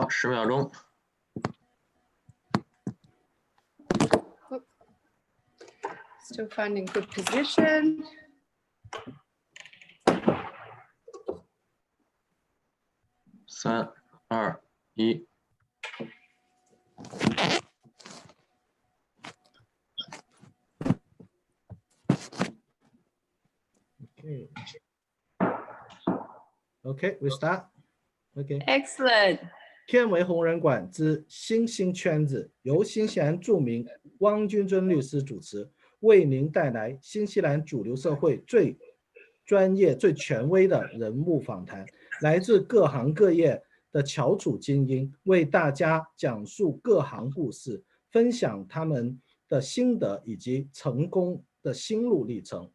好，10秒钟。Still finding good position. 3、2、1。Okay, we start. Okay. Excellent. 天维红人馆之新兴圈子，由新西兰著名汪君尊律师主持，为您带来新西兰主流社会最专业、最权威的人物访谈，来自各行各业的翘楚精英，为大家讲述各行故事，分享他们的心得以及成功的心路历程。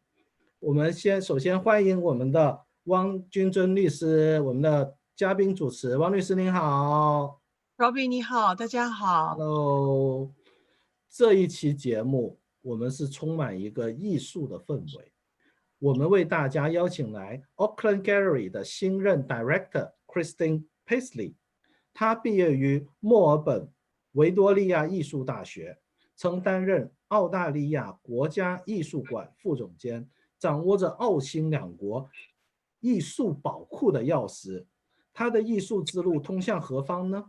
我们首先欢迎我们的汪君尊律师，我们的嘉宾主持汪律师您好。 Robbie 你好，大家好。 Hello， 这一期节目我们是充满一个艺术的氛围，我们为大家邀请来 Auckland Gallery 的新任 Director Kirsten Paisley， 他毕业于墨尔本维多利亚艺术大学，曾担任澳大利亚国家艺术馆副总监，掌握着澳新两国艺术宝库的钥匙。他的艺术之路通向何方呢？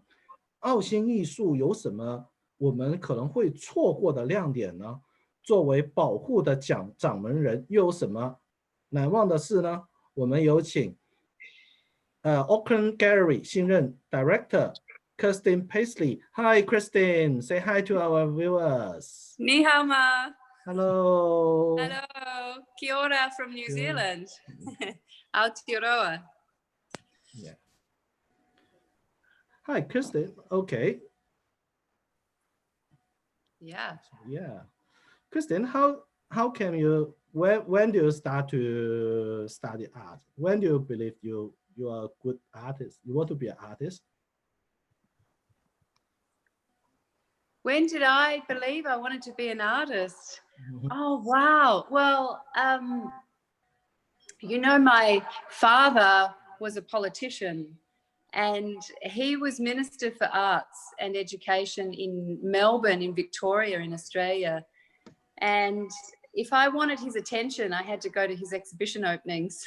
澳新艺术有什么我们可能会错过的亮点呢？作为保护的掌门人又有什么难忘的事呢？我们有请Auckland Gallery 新任 Director Kirsten Paisley. Hi Kirsten, say hi to our viewers. 你好吗？ Hello. Hello. Kia ora from New Zealand. Aotearoa. Yeah. Hi Kirsten. Okay. Yeah. Yeah. Kirsten, how can you, when do you start to study art? When do you believe you are a good artist? You want to be an artist? When did I believe I wanted to be an artist? Oh, wow. Well, you know, my father was a politician and he was Minister for Arts and Education in Melbourne, in Victoria, in Australia. And if I wanted his attention, I had to go to his exhibition openings.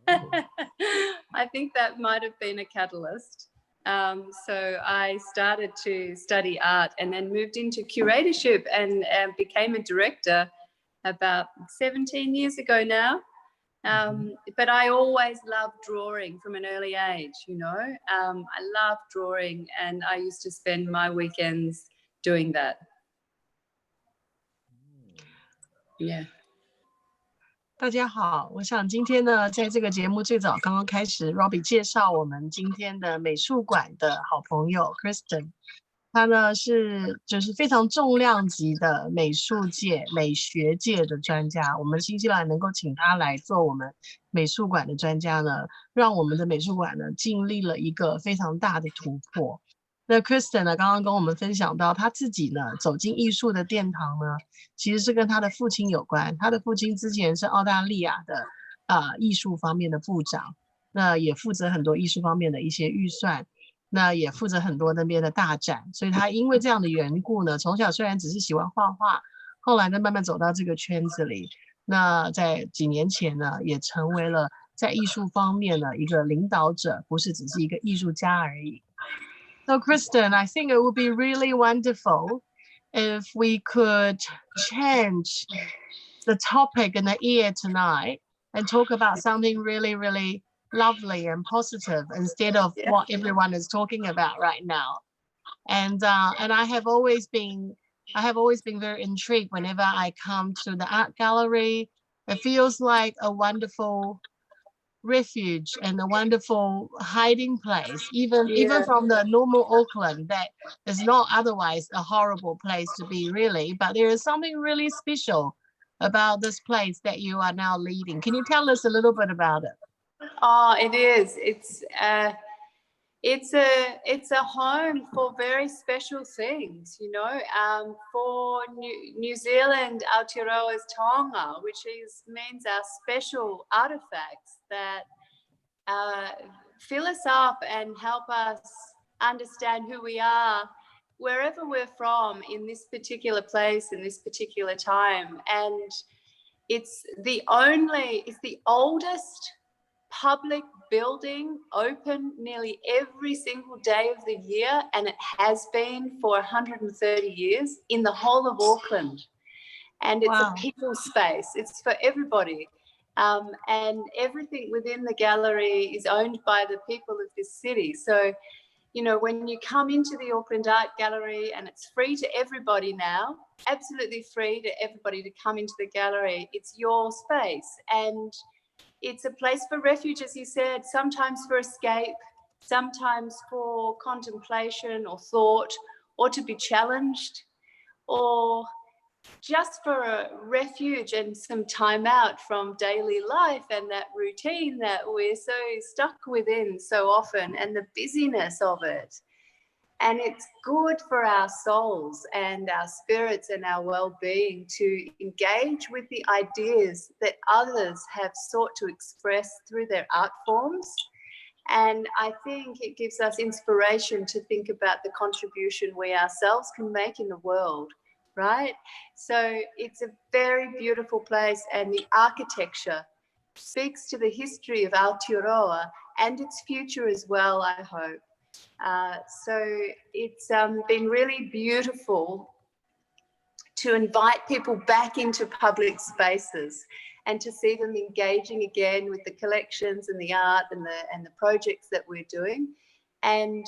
Oh. I think that might have been a catalyst. So I started to study art and then moved into curatorship and became a director about 17 years ago now. But I always loved drawing from an early age, you know. I love drawing and I used to spend my weekends doing that. Yeah. 大家好，我想今天呢，在这个节目最早刚刚开始 ，Robbie 介绍我们今天的美术馆的好朋友 Kirsten， 他呢就是非常重量级的美术界、美学界的专家。我们新西兰能够请他来做我们美术馆的专家呢，让我们的美术馆呢经历了一个非常大的突破。那 Kirsten 呢，刚刚跟我们分享到，他自己呢走进艺术的殿堂呢，其实是跟他的父亲有关。他的父亲之前是澳大利亚的艺术方面的部长，那也负责很多艺术方面的一些预算，那也负责很多那边的大展。所以他因为这样的缘故呢，从小虽然只是喜欢画画，后来呢慢慢走到这个圈子里。那在几年前呢，也成为了在艺术方面的一个领导者，不是只是一个艺术家而已。So Kirsten, I think it would be really wonderful if we could change the topic in the ear tonight and talk about something really, really lovely and positive instead of what everyone is talking about right now. And I have always been very intrigued whenever I come to the art gallery. It feels like a wonderful refuge and a wonderful hiding place, even from the normal Auckland that is not otherwise a horrible place to be really, but there is something really special about this place that you are now leading. Can you tell us a little bit about it? Oh, it is. It's a home for very special things, you know. For New Zealand, Aotearoa's taonga, which means our special artifacts that fill us up and help us understand who we are wherever we're from in this particular place, in this particular time. And it's the oldest public building open nearly every single day of the year, and it has been for 130 years in the whole of Auckland. And it's a people space. It's for everybody. And everything within the gallery is owned by the people of this city. So, you know, when you come into the Auckland Art Gallery, and it's free to everybody now, absolutely free to everybody to come into the gallery, it's your space. And it's a place for refuge, as you said, sometimes for escape, sometimes for contemplation or thought, or to be challenged, or just for a refuge and some time out from daily life and that routine that we're so stuck within so often, and the busyness of it. And it's good for our souls and our spirits and our well-being to engage with the ideas that others have sought to express through their art forms. And I think it gives us inspiration to think about the contribution we ourselves can make in the world, right? So it's a very beautiful place, and the architecture speaks to the history of Aotearoa and its future as well, I hope. So it's been really beautiful to invite people back into public spaces and to see them engaging again with the collections and the art and the projects that we're doing. And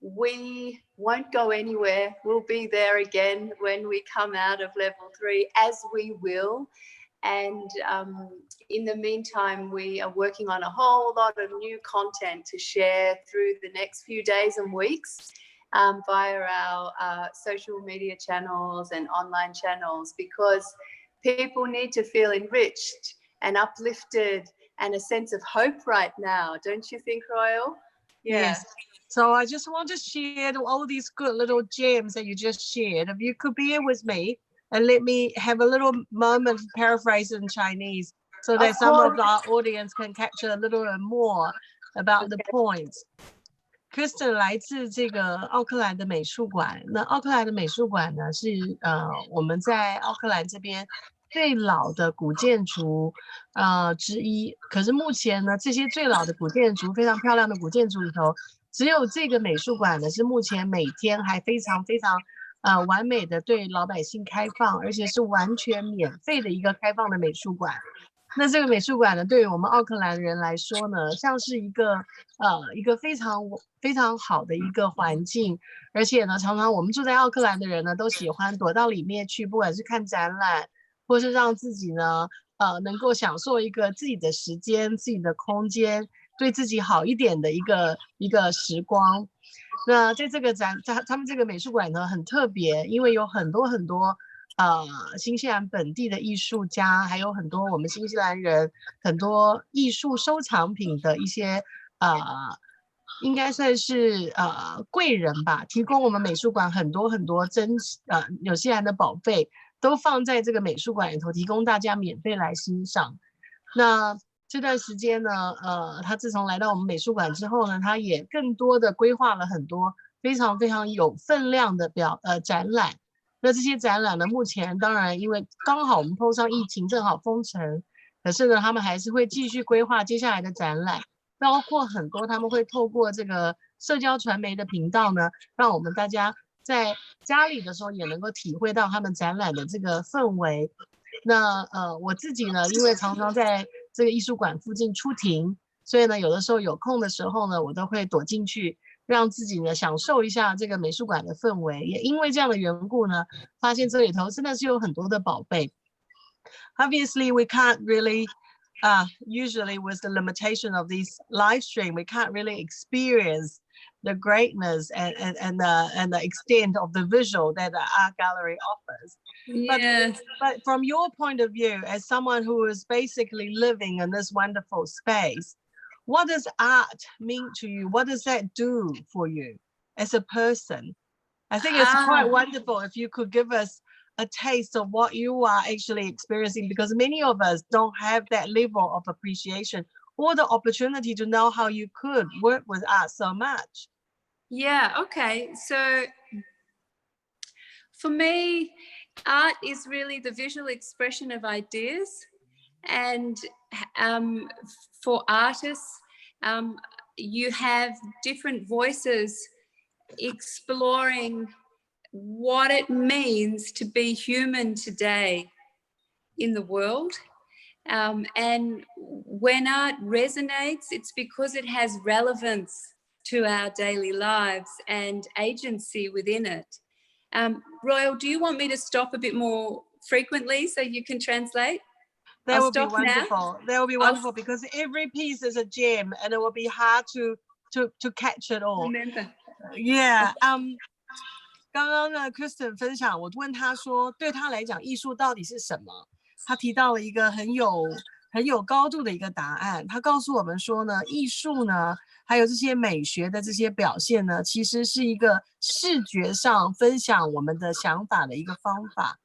we won't go anywhere. We'll be there again when we come out of level 3, as we will. And in the meantime, we are working on a whole lot of new content to share through the next few days and weeks via our social media channels and online channels, because people need to feel enriched and uplifted and a sense of hope right now. Don't you think, Royal? Yeah. Yes. So I just want to share all these good little gems that you just shared. If you could bear with me and let me have a little moment to paraphrase in Chinese, so that some of our audience can capture a little bit more about the points. Kirsten 来自这个奥克兰的美术馆。那奥克兰的美术馆呢，是我们在奥克兰这边最老的古建筑之一。可是目前呢，这些最老的古建筑，非常漂亮的古建筑里头，只有这个美术馆呢，是目前每天还非常非常完美的对老百姓开放，而且是完全免费的一个开放的美术馆。那这个美术馆呢，对于我们奥克兰人来说呢，像是一个非常非常好的一个环境，而且呢，常常我们住在奥克兰的人呢，都喜欢躲到里面去，不管是看展览，或是让自己呢，能够享受一个自己的时间、自己的空间，对自己好一点的一个时光。那在这个他们这个美术馆呢，很特别，因为有很多很多。新西兰本地的艺术家，还有很多我们新西兰人很多艺术收藏品的一些应该算是贵人吧，提供我们美术馆很多很多纽西兰的宝贝，都放在这个美术馆里头，提供大家免费来欣赏。那这段时间呢，他自从来到我们美术馆之后呢，他也更多的规划了很多非常非常有分量的展览。那这些展览呢，目前当然因为刚好我们碰上疫情，正好封城，可是呢，他们还是会继续规划接下来的展览，包括很多他们会透过这个社交传媒的频道呢，让我们大家在家里的时候也能够体会到他们展览的这个氛围。那我自己呢，因为常常在这个艺术馆附近出庭，所以呢，有的时候有空的时候呢，我都会躲进去，让自己呢享受一下这个美术馆的氛围。也因为这样的缘故呢，发现这里头真的是有很多的宝贝。Obviously, we can't really, usually with the limitation of this live stream, we can't really experience the greatness and the extent of the visual that the art gallery offers. Yes. But from your point of view, as someone who is basically living in this wonderful space, what does art mean to you? What does that do for you as a person? I think it's quite wonderful if you could give us a taste of what you are actually experiencing, because many of us don't have that level of appreciation or the opportunity to know how you could work with art so much. Yeah, okay. So for me, art is really the visual expression of ideas. And for artists, you have different voices exploring what it means to be human today in the world. And when art resonates, it's because it has relevance to our daily lives and agency within it. Royal, do you want me to stop a bit more frequently so you can translate? That would be wonderful. That would be wonderful because every piece is a gem and it will be hard to catch it all. Remember. Yeah. 刚刚呢 Kirsten 分享，我问他说，对他来讲，艺术到底是什么？他提到了一个很有高度的一个答案。他告诉我们说呢，艺术呢，还有这些美学的这些表现呢，其实是一个视觉上分享我们的想法的一个方法。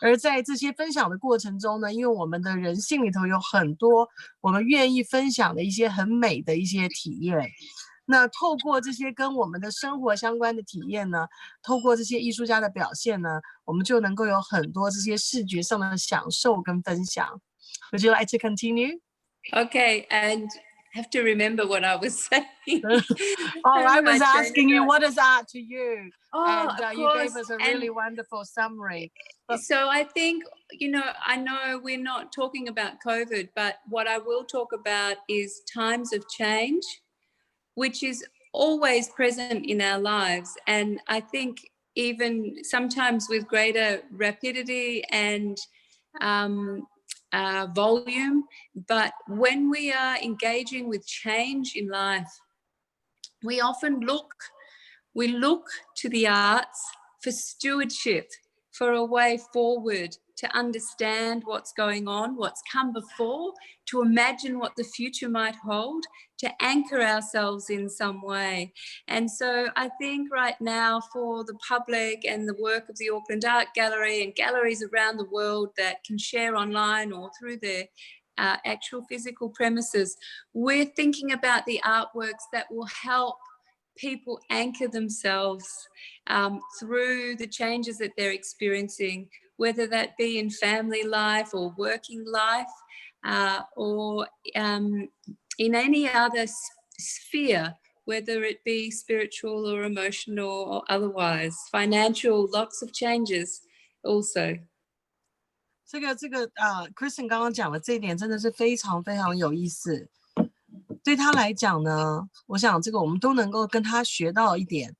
而在这些分享的过程中呢，因为我们的人性里头有很多我们愿意分享的一些很美的一些体验。那透过这些跟我们的生活相关的体验呢，透过这些艺术家的表现呢，我们就能够有很多这些视觉上的享受跟分享。Would you like to continue? Okay, and have to remember what I was saying. I was asking you, what is art to you? Oh, and you gave us a really wonderful summary. So I think, I know we're not talking about COVID, but what I will talk about is times of change, which is always present in our lives. And I think even sometimes with greater rapidity and volume, but when we are engaging with change in life, we often look to the arts for stewardship, for a way forward, to understand what's going on, what's come before, to imagine what the future might hold, to anchor ourselves in some way. And so I think right now for the public and the work of the Auckland Art Gallery and galleries around the world that can share online or through their actual physical premises, we're thinking about the artworks that will help people anchor themselves through the changes that they're experiencing, whether that be in family life or working life or in any other sphere, whether it be spiritual or emotional or otherwise, financial, lots of changes also. 这个Kirsten 刚刚讲的这一点真的是非常非常有意思。对他来讲呢，我想这个我们都能够跟他学到一点，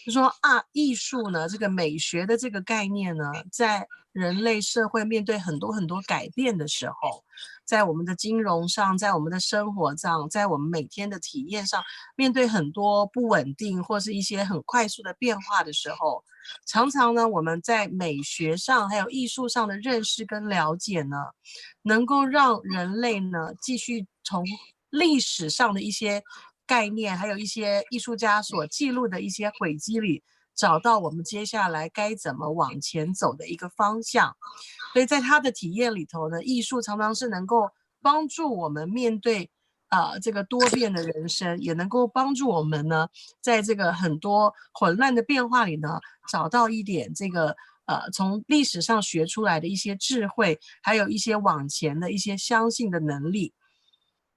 就说艺术呢，这个美学的这个概念呢，在人类社会面对很多很多改变的时候，在我们的金融上，在我们的生活上，在我们每天的体验上，面对很多不稳定或是一些很快速的变化的时候，常常呢，我们在美学上还有艺术上的认识跟了解呢，能够让人类呢继续从历史上的一些概念，还有一些艺术家所记录的一些轨迹里，找到我们接下来该怎么往前走的一个方向。所以在他的体验里头呢，艺术常常是能够帮助我们面对这个多变的人生，也能够帮助我们呢，在这个很多混乱的变化里呢，找到一点这个从历史上学出来的一些智慧，还有一些往前的一些相信的能力。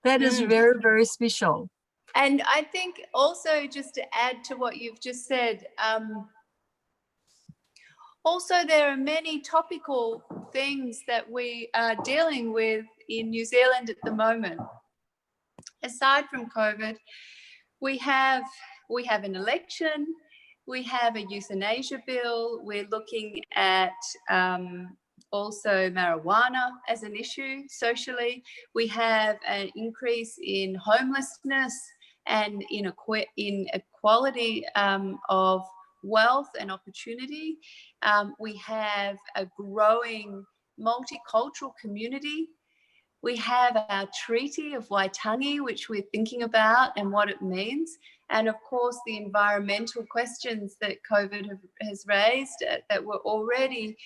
That is very, very special. And I think also, just to add to what you've just said, also there are many topical things that we are dealing with in New Zealand at the moment. Aside from COVID, we have an election, we have a euthanasia bill, we're looking at also marijuana as an issue socially. We have an increase in homelessness and inequality of wealth and opportunity. We have a growing multicultural community. We have our Treaty of Waitangi, which we're thinking about and what it means. And of course, the environmental questions that COVID has raised that were already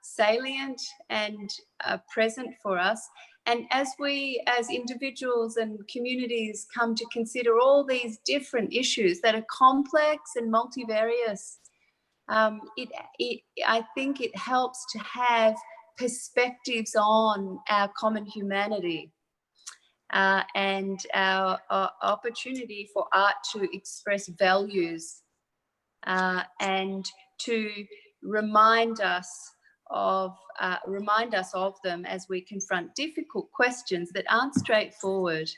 salient and present for us. And as we, as individuals and communities, come to consider all these different issues that are complex and multivarious, I think it helps to have perspectives on our common humanity and our opportunity for art to express values and to remind us of them as we confront difficult questions that aren't straightforward.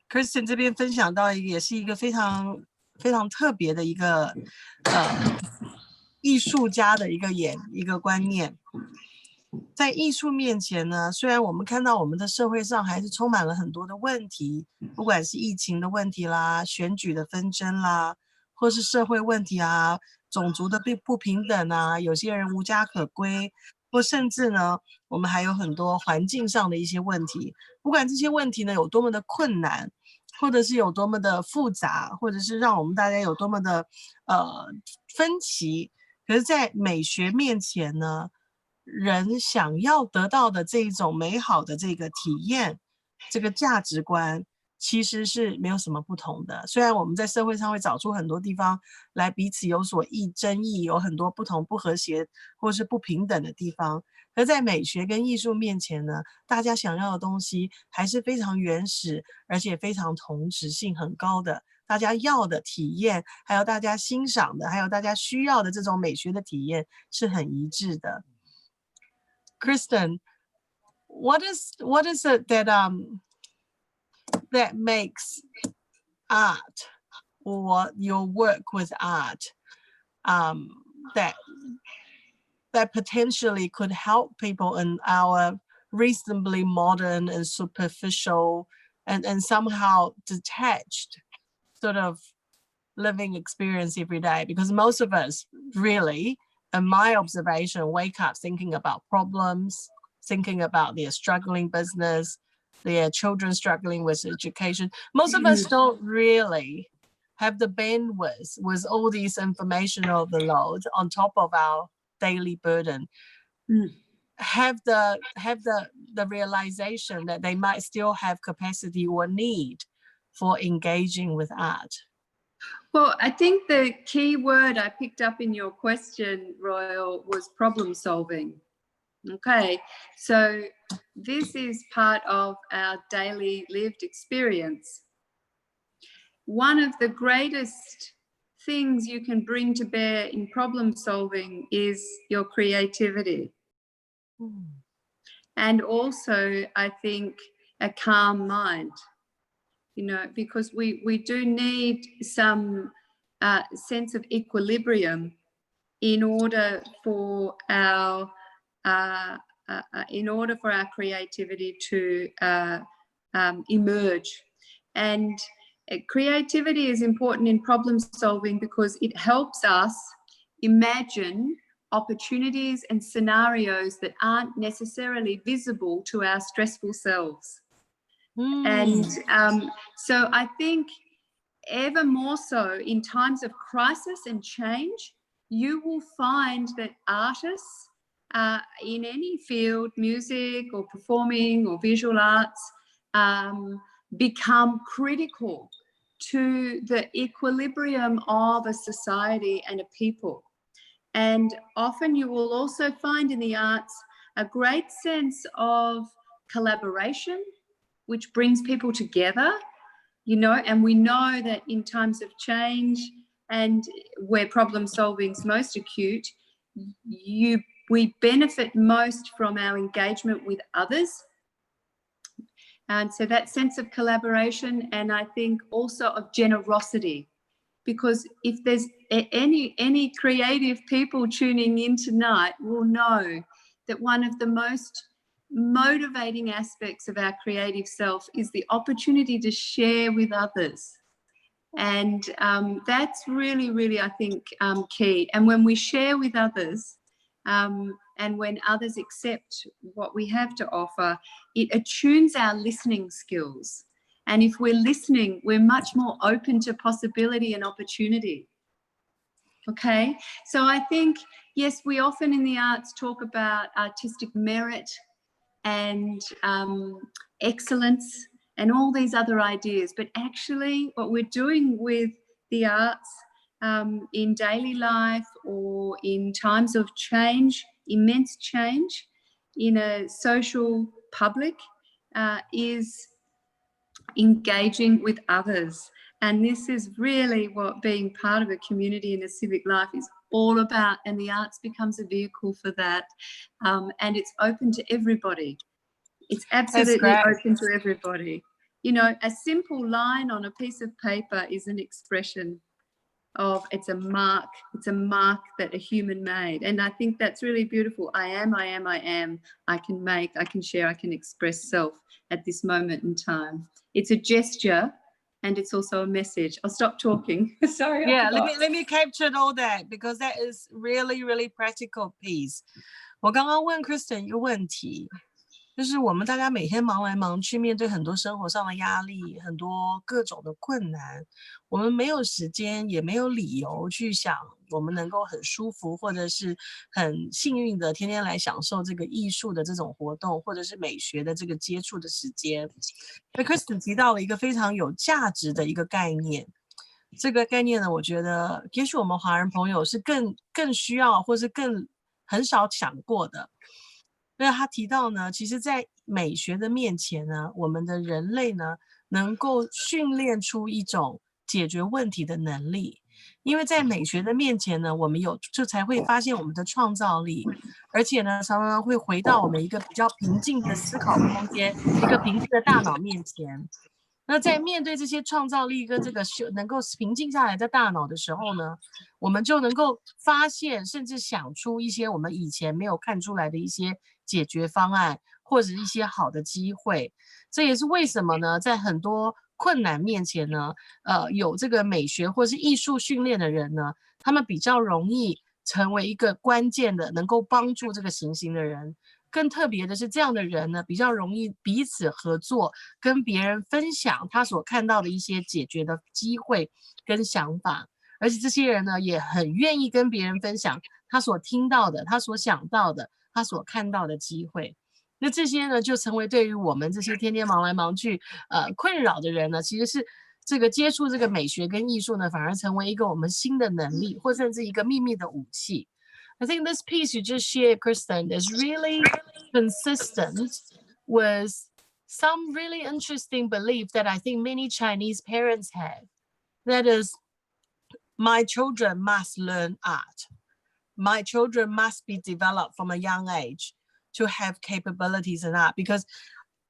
Kirsten 这边分享到也是一个非常特别的一个艺术家的一个观念。在艺术面前呢，虽然我们看到我们的社会上还是充满了很多的问题，不管是疫情的问题啦、选举的纷争啦，或是社会问题啊、种族的不平等啊，有些人无家可归，或甚至呢，我们还有很多环境上的一些问题。不管这些问题呢有多么的困难，或者是有多么的复杂，或者是让我们大家有多么的分歧，可是在美学面前呢，人想要得到的这种美好的这个体验，这个价值观其实是没有什么不同的。虽然我们在社会上会找出很多地方来彼此有所争议，有很多不同不和谐或是不平等的地方，而在美学跟艺术面前呢，大家想要的东西还是非常原始，而且非常同质性很高的。大家要的体验，还有大家欣赏的，还有大家需要的这种美学的体验是很一致的。Kirsten, what is it that makes art or your work with art that potentially could help people in our reasonably modern and superficial and somehow detached sort of living experience every day? Because most of us really, in my observation, wake up thinking about problems, thinking about their struggling business, their children struggling with education. Most of us don't really have the bandwidth with all these information overload on top of our daily burden. Have the realization that they might still have capacity or need for engaging with art. Well, I think the key word I picked up in your question, Royal, was problem solving. Okay, so this is part of our daily lived experience. One of the greatest things you can bring to bear in problem solving is your creativity. And also, I think, a calm mind. You know, because we do need some sense of equilibrium in order for our creativity to emerge. And creativity is important in problem solving because it helps us imagine opportunities and scenarios that aren't necessarily visible to our stressful selves. And so I think ever more so in times of crisis and change, you will find that artists in any field, music or performing or visual arts, become critical to the equilibrium of a society and a people. And often you will also find in the arts a great sense of collaboration, which brings people together, you know, and we know that in times of change and where problem solving is most acute, we benefit most from our engagement with others. And so that sense of collaboration, and I think also of generosity, because if there's any creative people tuning in tonight will know that one of the most motivating aspects of our creative self is the opportunity to share with others. And that's really, really, I think, key. And when we share with others, and when others accept what we have to offer, it attunes our listening skills. And if we're listening, we're much more open to possibility and opportunity. Okay, so I think, yes, we often in the arts talk about artistic merit, and excellence and all these other ideas. But actually what we're doing with the arts in daily life or in times of change, immense change in a social public, is engaging with others. And this is really what being part of a community and a civic life is all about, and the arts becomes a vehicle for that. And it's open to everybody. It's absolutely open to everybody. You know, a simple line on a piece of paper is an expression of, it's a mark that a human made. And I think that's really beautiful. I am, I can make, I can share, I can express self at this moment in time. It's a gesture and it's also a message. I'll stop talking. Sorry. Yeah, let me capture all that, because that is really, really practical piece. 我刚刚问 Kristen 一个问题，就是我们大家每天忙来忙去，面对很多生活上的压力，很多各种的困难，我们没有时间，也没有理由去想我们能够很舒服，或者是很幸运的天天来享受这个艺术的这种活动，或者是美学的这个接触的时间。那 Kristen 提到了一个非常有价值的一个概念，这个概念呢，我觉得也许我们华人朋友是更需要，或是很少想过的。那他提到呢，其实在美学的面前呢，我们的人类呢，能够训练出一种解决问题的能力。因为在美学的面前呢，我们就才会发现我们的创造力，而且呢，常常会回到我们一个比较平静的思考空间，一个平静的大脑面前。那在面对这些创造力跟这个能够平静下来在大脑的时候呢，我们就能够发现甚至想出一些我们以前没有看出来的一些解决方案，或者一些好的机会。这也是为什么呢，在很多困难面前呢，有这个美学或是艺术训练的人呢，他们比较容易成为一个关键的能够帮助这个行星的人。更特别的是，这样的人呢，比较容易彼此合作，跟别人分享他所看到的一些解决的机会跟想法。而且这些人呢，也很愿意跟别人分享他所听到的、他所想到的、他所看到的机会。那这些呢，就成为对于我们这些天天忙来忙去困扰的人呢，其实是这个接触这个美学跟艺术呢，反而成为一个我们新的能力，或甚至一个秘密的武器。I think this piece you just shared, Kristen, is really consistent with some really interesting belief that I think many Chinese parents have. That is, my children must learn art. My children must be developed from a young age to have capabilities in art, because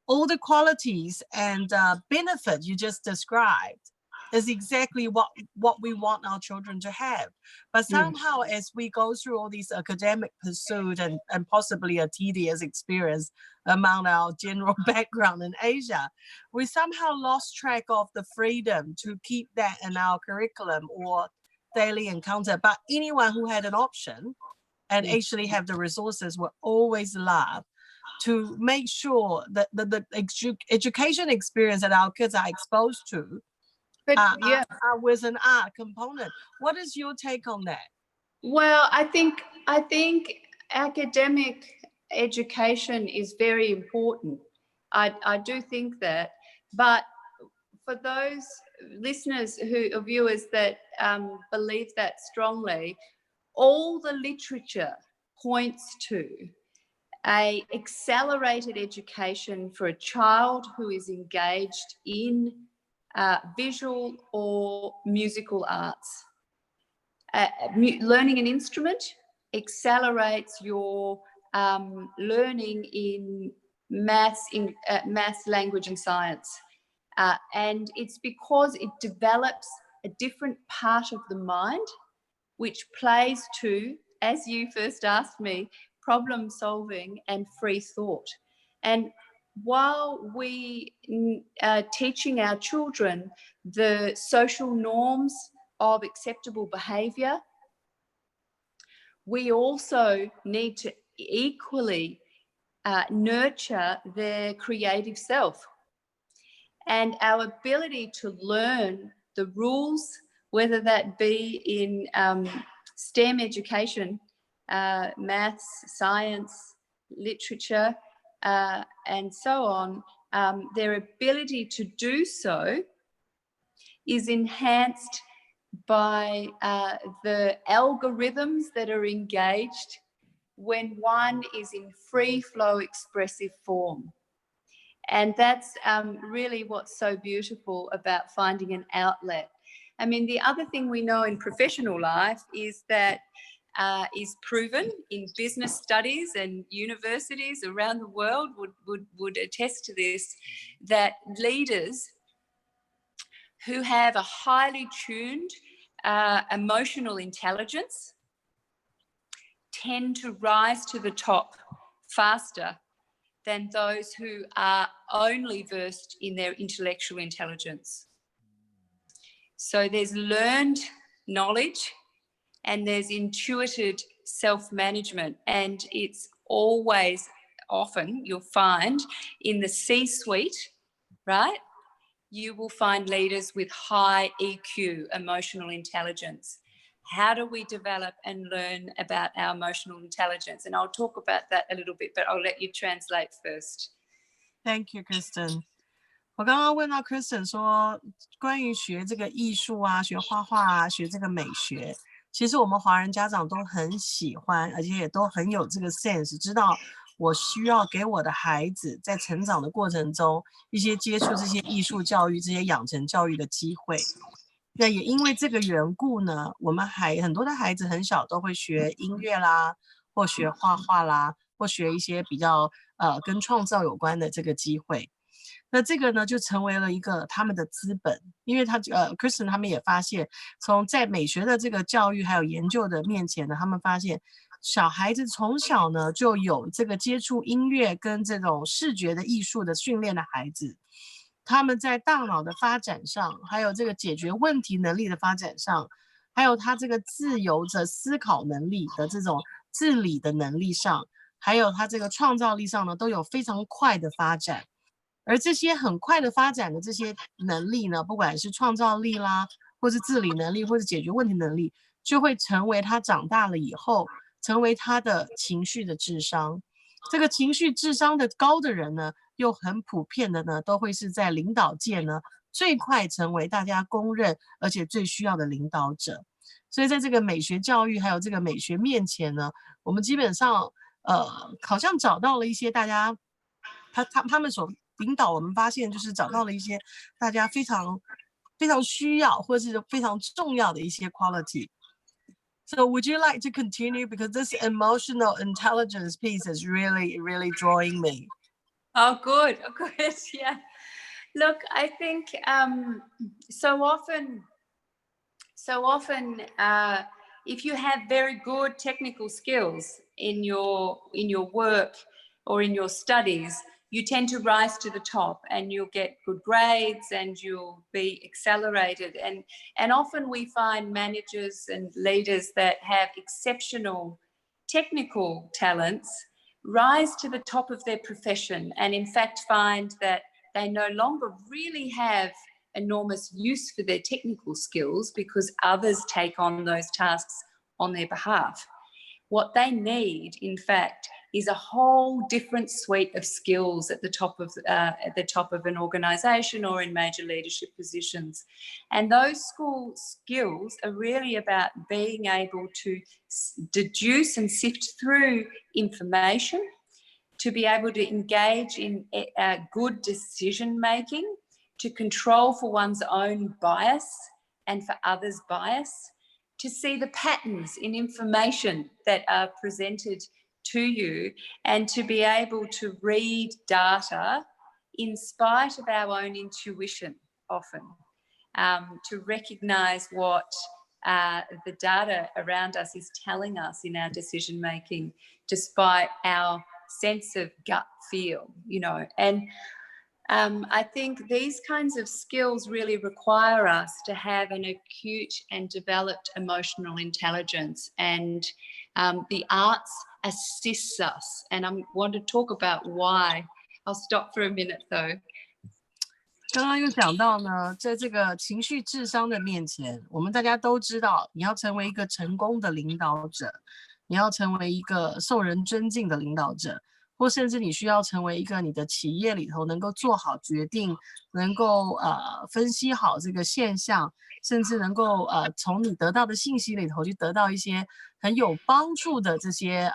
all the qualities and benefits you just described is exactly what we want our children to have. But somehow as we go through all these academic pursuit and possibly a tedious experience among our general background in Asia, we somehow lost track of the freedom to keep that in our curriculum or daily encounter. But anyone who had an option and actually have the resources will always love to make sure that the education experience that our kids are exposed to are with an art component. What is your take on that? Well, I think academic education is very important. I do think that, but for those listeners or viewers that believe that strongly, all the literature points to an accelerated education for a child who is engaged in visual or musical arts. Learning an instrument accelerates your learning in maths, language and science. And it's because it develops a different part of the mind, which plays to, as you first asked me, problem solving and free thought. And while we are teaching our children the social norms of acceptable behaviour, we also need to equally nurture their creative self. And our ability to learn the rules, whether that be in STEM education, maths, science, literature, and so on, their ability to do so is enhanced by the algorithms that are engaged when one is in free flow expressive form. And that's really what's so beautiful about finding an outlet. I mean, the other thing we know in professional life is that is proven in business studies, and universities around the world would attest to this, that leaders who have a highly tuned emotional intelligence tend to rise to the top faster than those who are only versed in their intellectual intelligence. So there's learned knowledge and there's intuited self-management, and it's always, often you'll find in the C-suite, right? You will find leaders with high EQ, emotional intelligence. How do we develop and learn about our emotional intelligence? And I'll talk about that a little bit, but I'll let you translate first. Thank you, Kirsten. 我刚刚问到 Kirsten 说，关于学这个艺术啊，学画画啊，学这个美学，其实我们华人家长都很喜欢，而且也都很有这个 sense， 知道我需要给我的孩子在成长的过程中一些接触这些艺术教育、这些养成教育的机会。那也因为这个缘故呢，我们很多的孩子很小都会学音乐啦，或学画画啦，或学一些比较跟创造有关的这个机会。那这个呢，就成为了一个他们的资本，因为Kirsten 他们也发现，从在美学的这个教育还有研究的面前呢，他们发现小孩子从小呢就有这个接触音乐跟这种视觉的艺术的训练的孩子，他们在大脑的发展上，还有这个解决问题能力的发展上，还有他这个自由的思考能力的这种自理的能力上，还有他这个创造力上呢，都有非常快的发展。而这些很快的发展的这些能力呢，不管是创造力啦，或是自理能力，或是解决问题能力，就会成为他长大了以后，成为他的情绪的智商。这个情绪智商的高的人呢，又很普遍的呢，都会是在领导界呢，最快成为大家公认而且最需要的领导者。所以在这个美学教育还有这个美学面前呢，我们基本上好像找到了一些大家他们所领导，我们发现就是找到了一些大家非常非常需要或是非常重要的一些 quality. So would you like to continue, because this emotional intelligence piece is really drawing me. Oh, good. Oh, good. Yeah. Look, I think so often if you have very good technical skills in your work or in your studies, you tend to rise to the top and you'll get good grades and you'll be accelerated. And often we find managers and leaders that have exceptional technical talents rise to the top of their profession and in fact find that they no longer really have enormous use for their technical skills because others take on those tasks on their behalf. What they need, in fact, is a whole different suite of skills at the top of an organisation or in major leadership positions. And those skills are really about being able to deduce and sift through information, to be able to engage in good decision making, to control for one's own bias and for others' bias, to see the patterns in information that are presented to you, and to be able to read data in spite of our own intuition often, to recognise what the data around us is telling us in our decision making, despite our sense of gut feel, you know. And I think these kinds of skills really require us to have an acute and developed emotional intelligence, and the arts assists us. And I want to talk about why. I'll stop for a minute though. 刚刚又讲到呢，在这个情绪智商的面前，我们大家都知道，你要成为一个成功的领导者，你要成为一个受人尊敬的领导者，或甚至你需要成为一个你的企业里头能够做好决定，能够分析好这个现象，甚至能够从你得到的信息里头去得到一些很有帮助的这些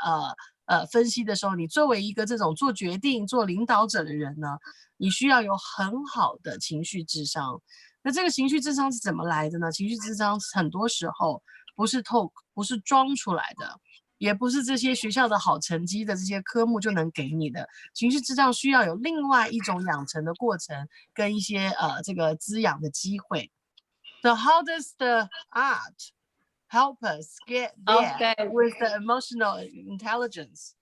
分析的时候，你作为一个这种做决定、做领导者的人呢，你需要有很好的情绪智商。那这个情绪智商是怎么来的呢？情绪智商很多时候不是装出来的，也不是这些学校的好成绩的这些科目就能给你的。情绪智商需要有另外一种养成的过程，跟一些这个滋养的机会。So how does the art help us get there with the emotional intelligence?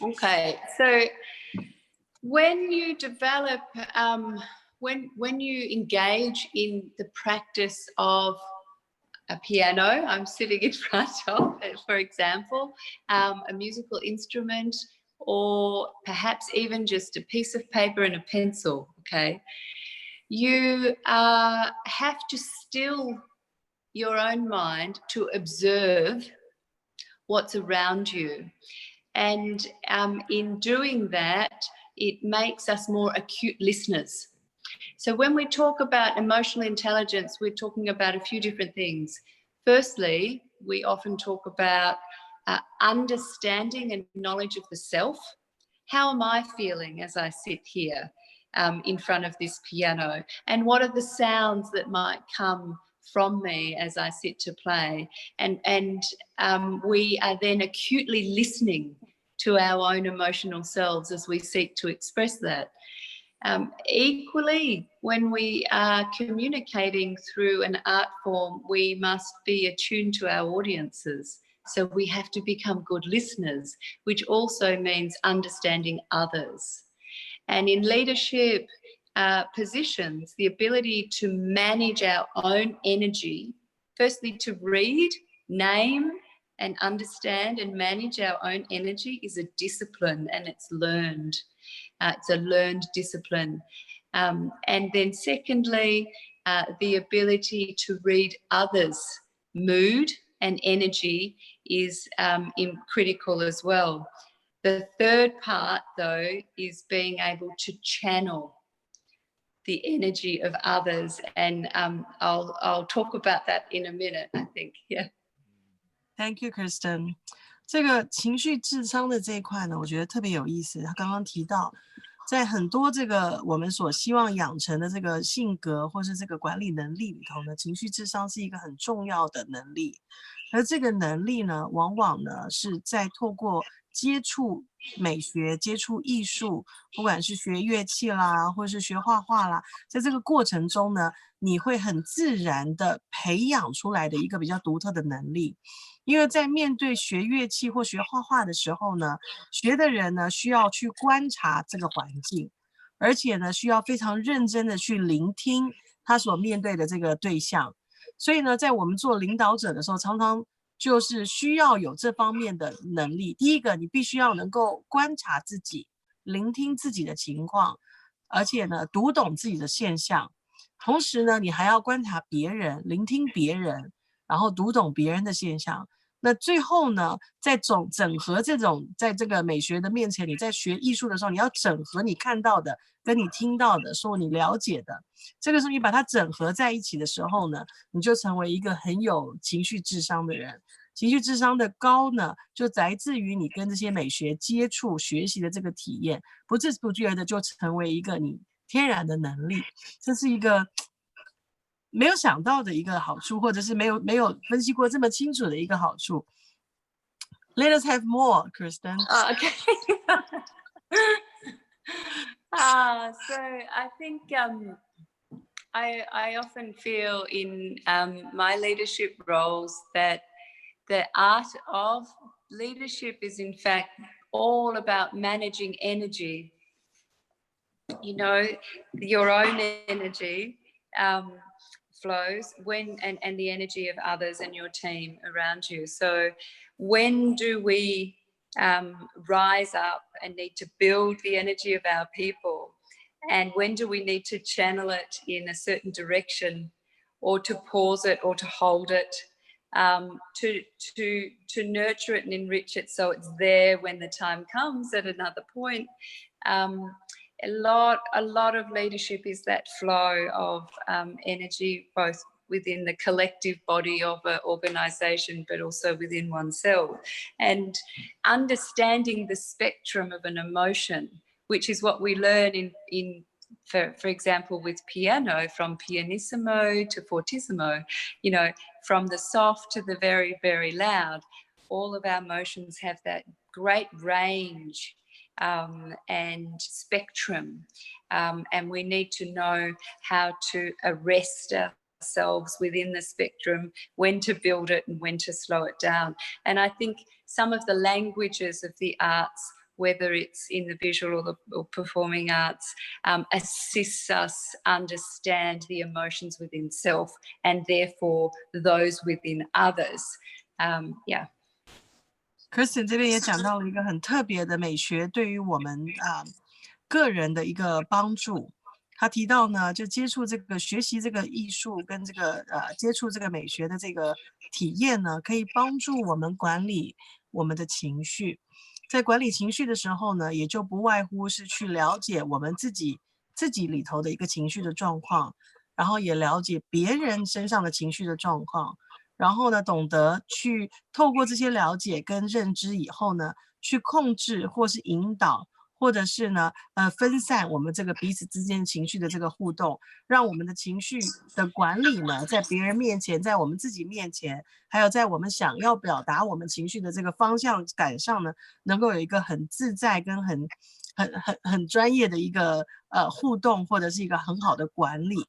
Okay, so when you develop, when you engage in the practice of a piano, I'm sitting in front of, for example, a musical instrument, or perhaps even just a piece of paper and a pencil, okay? You have to still your own mind to observe what's around you. And in doing that, it makes us more acute listeners. So when we talk about emotional intelligence, we're talking about a few different things. Firstly, we often talk about understanding and knowledge of the self. How am I feeling as I sit here in front of this piano? And what are the sounds that might come from me as I sit to play? And we are then acutely listening to our own emotional selves as we seek to express that. Equally, when we are communicating through an art form, we must be attuned to our audiences. So we have to become good listeners, which also means understanding others. And in leadership positions, the ability to manage our own energy, firstly to read, name, and understand and manage our own energy is a discipline, and it's learned. It's a learned discipline. And then secondly, the ability to read others' mood and energy is critical as well. The third part, though, is being able to channel the energy of others. And I'll talk about that in a minute, I think. Yeah. Thank you, Kirsten. 这个情绪智商的这一块呢，我觉得特别有意思。他刚刚提到，在很多这个我们所希望养成的这个性格或是这个管理能力里头呢，情绪智商是一个很重要的能力。而这个能力呢，往往呢是在透过接触美学、接触艺术，不管是学乐器啦，或是学画画啦，在这个过程中呢，你会很自然的培养出来的一个比较独特的能力。因为在面对学乐器或学画画的时候呢，学的人呢需要去观察这个环境，而且呢需要非常认真的去聆听他所面对的这个对象。所以呢，在我们做领导者的时候，常常就是需要有这方面的能力。第一个，你必须要能够观察自己，聆听自己的情况，而且呢读懂自己的现象。同时呢，你还要观察别人，聆听别人，然后读懂别人的现象。那最后呢，在整合这种，在这个美学的面前，你在学艺术的时候，你要整合你看到的跟你听到的，说你了解的，这个时候你把它整合在一起的时候呢，你就成为一个很有情绪智商的人。情绪智商的高呢，就来自于你跟这些美学接触学习的这个体验，不知不觉的就成为一个你天然的能力。这是一个没有想到的一个好处，或者是没有分析过这么清楚的一个好处。Let us have more, Kirsten. Okay. So I think I often feel in my leadership roles that the art of leadership is in fact all about managing energy. You know, your own energy flows when and the energy of others and your team around you. So when do we rise up and need to build the energy of our people, and when do we need to channel it in a certain direction, or to pause it or to hold it? to nurture it and enrich it so it's there when the time comes at another point. A lot of leadership is that flow of energy, both within the collective body of an organisation, but also within oneself. And understanding the spectrum of an emotion, which is what we learn for example, with piano, from pianissimo to fortissimo, you know, from the soft to the very, very loud. All of our emotions have that great range and spectrum, and we need to know how to arrest ourselves within the spectrum, when to build it and when to slow it down. And I think some of the languages of the arts, whether it's in the visual or performing arts, assists us understand the emotions within self and therefore those within others. Yeah. Kirsten 这边也讲到了一个很特别的美学对于我们个人的一个帮助。他提到呢，就接触这个学习这个艺术跟这个接触这个美学的这个体验呢，可以帮助我们管理我们的情绪。在管理情绪的时候呢，也就不外乎是去了解我们自己里头的一个情绪的状况，然后也了解别人身上的情绪的状况。然后呢，懂得去透过这些了解跟认知以后呢，去控制或是引导，或者是呢，分散我们这个彼此之间情绪的这个互动，让我们的情绪的管理呢，在别人面前，在我们自己面前，还有在我们想要表达我们情绪的这个方向感上呢，能够有一个很自在跟很专业的一个互动，或者是一个很好的管理。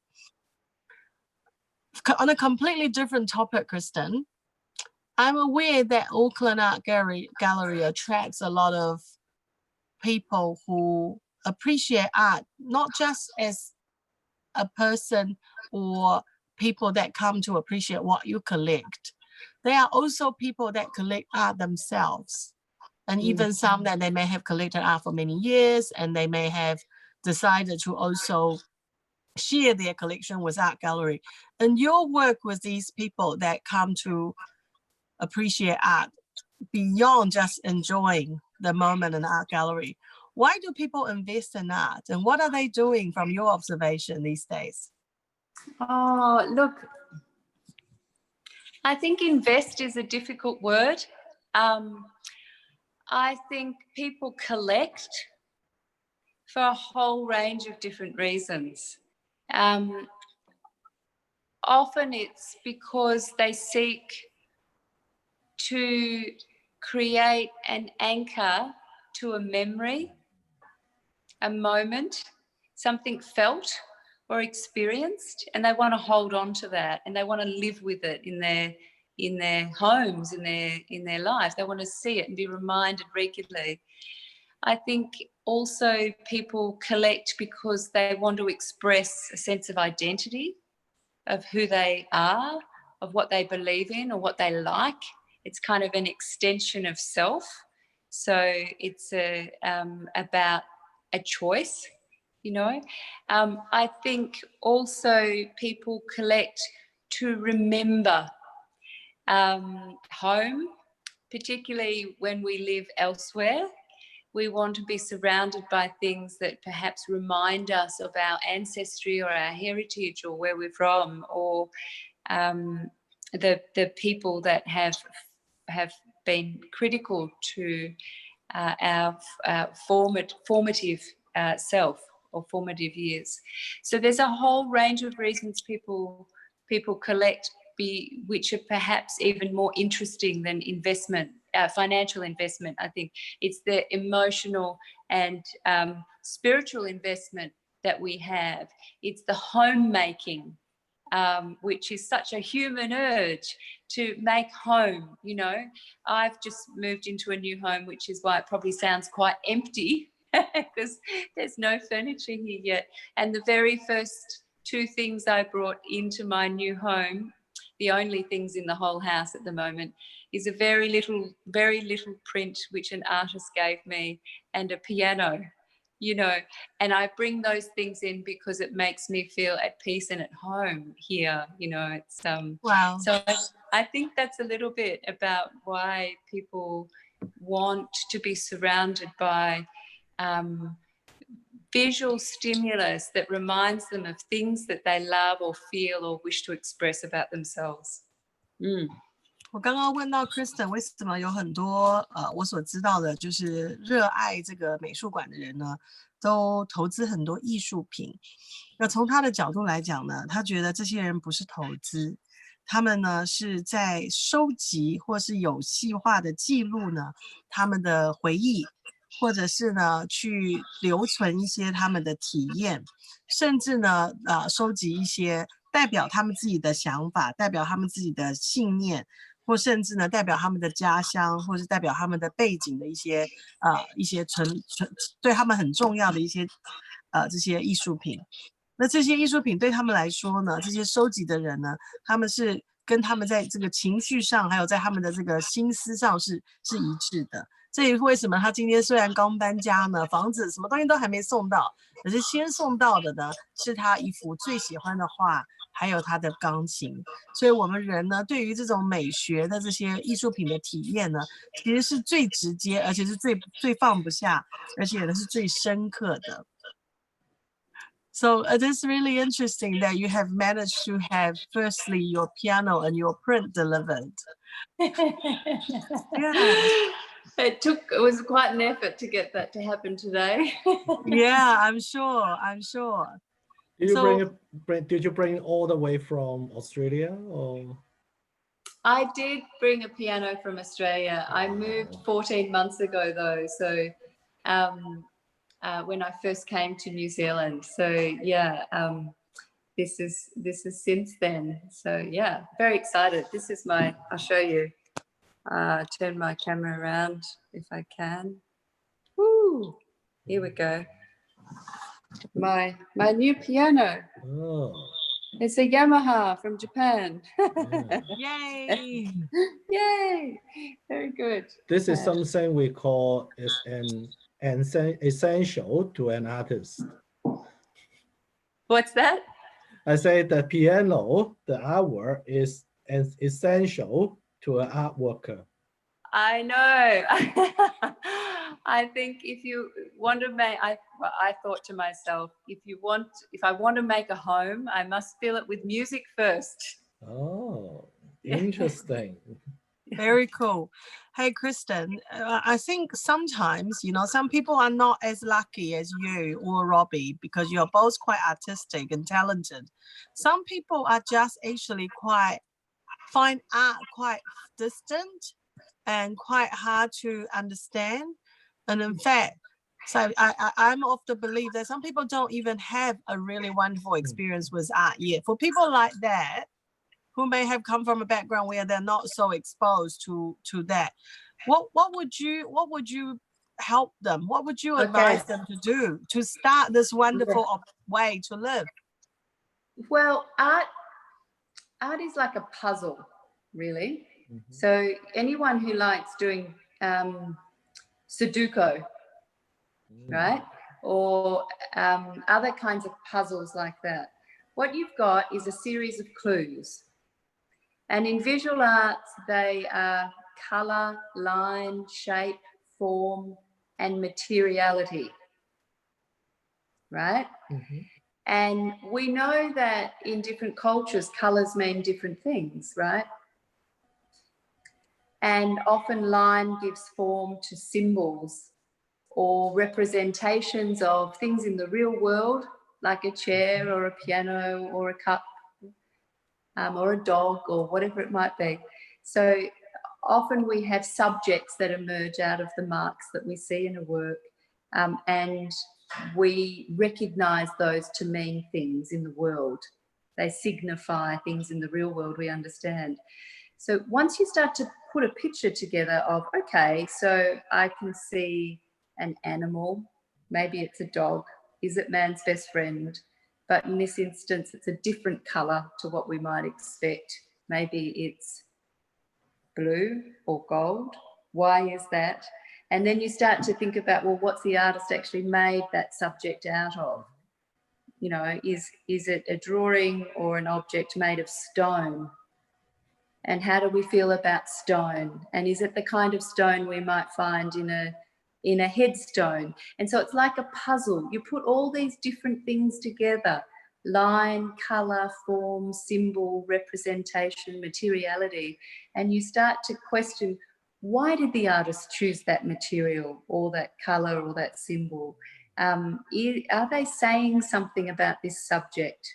On a completely different topic, Kirsten, I'm aware that Auckland Art Gallery attracts a lot of people who appreciate art, not just as a person or people that come to appreciate what you collect. There are also people that collect art themselves, and even some that they may have collected art for many years, and they may have decided to also share their collection with art gallery. And your work with these people that come to appreciate art beyond just enjoying the moment in art gallery, why do people invest in art, and what are they doing from your observation these days? Oh, look, I think invest is a difficult word. I think people collect for a whole range of different reasons. Often it's because they seek to create an anchor to a memory, a moment, something felt or experienced, and they want to hold on to that, and they want to live with it in their homes, in their life. They want to see it and be reminded regularly. I think also people collect because they want to express a sense of identity, of who they are, of what they believe in or what they like. It's kind of an extension of self. So it's about a choice, you know. I think also people collect to remember home, particularly when we live elsewhere. We want to be surrounded by things that perhaps remind us of our ancestry or our heritage or where we're from, or the people that have been critical to our formative self or formative years. So there's a whole range of reasons people collect, which are perhaps even more interesting than investment. Financial investment. I think it's the emotional and spiritual investment that we have. It's the homemaking, which is such a human urge to make home. You know, I've just moved into a new home, which is why it probably sounds quite empty because there's no furniture here yet. And the very first two things I brought into my new home, the only things in the whole house at the moment, is a very little print which an artist gave me, and a piano, you know, and I bring those things in because it makes me feel at peace and at home here, you know. It's Wow. So I think that's a little bit about why people want to be surrounded by visual stimulus that reminds them of things that they love or feel or wish to express about themselves. 我刚刚问到 Kristen 为什么有很多我所知道的就是热爱这个美术馆的人呢，都投资很多艺术品。那从他的角度来讲呢，他觉得这些人不是投资，他们呢是在收集或是有细化的记录呢他们的回忆，或者是呢去留存一些他们的体验，甚至呢收集一些代表他们自己的想法，代表他们自己的信念，或甚至呢代表他们的家乡，或是代表他们的背景的一些对他们很重要的一些这些艺术品。那这些艺术品对他们来说呢，这些收集的人呢，他们是跟他们在这个情绪上，还有在他们的这个心思上是一致的。这也是为什么他今天虽然刚搬家呢，房子什么东西都还没送到，可是先送到的呢是他一幅最喜欢的画，还有他的钢琴。所以我们人呢，对于这种美学的这些艺术品的体验呢，其实是最直接，而且是最放不下，而且呢是最深刻的。So it is really interesting that you have managed to have firstly your piano and your print delivered. Yeah. It was quite an effort to get that to happen today. Yeah, I'm sure. Did you bring all the way from Australia or? I did bring a piano from Australia. I moved 14 months ago though, so when I first came to New Zealand. So yeah, this is since then. So yeah, very excited. This is I'll show you. Turn my camera around if I can. Woo! Here we go. My new piano. Oh. It's a Yamaha from Japan. Yay! Yay! Very good. This is something we call is an essential to an artist. What's that? I say the piano, the artwork is an essential to an art worker. I know. I think if you want to make, I thought to myself, if I want to make a home, I must fill it with music first. Oh, interesting. Very cool. Hey, Kristen, I think sometimes, you know, some people are not as lucky as you or Robbie because you're both quite artistic and talented. Some people are just actually find art quite distant and quite hard to understand. And in fact, so I'm of the belief that some people don't even have a really wonderful experience with art yet. For people like that, who may have come from a background where they're not so exposed to that, what would you help them? What would you advise them to do to start this wonderful way to live? Well, art is like a puzzle, really. Mm-hmm. So anyone who likes doing Sudoku, right, or other kinds of puzzles like that, what you've got is a series of clues. And in visual arts, they are color, line, shape, form, and materiality, right? Mm-hmm. And we know that in different cultures, colors mean different things, right? And often line gives form to symbols or representations of things in the real world, like a chair or a piano or a cup, or a dog or whatever it might be. So often we have subjects that emerge out of the marks that we see in a work, and we recognise those to mean things in the world. They signify things in the real world we understand. So once you start to put a picture together of, okay, so I can see an animal, maybe it's a dog, is it man's best friend? But in this instance, it's a different colour to what we might expect. Maybe it's blue or gold, Why is that? And then you start to think about, well, what's the artist actually made that subject out of? You know, is it a drawing or an object made of stone? And how do we feel about stone? And is it the kind of stone we might find in a headstone? And so it's like a puzzle. You put all these different things together: line, colour, form, symbol, representation, materiality, and you start to question, why did the artist choose that material or that colour or that symbol? Are they saying something about this subject?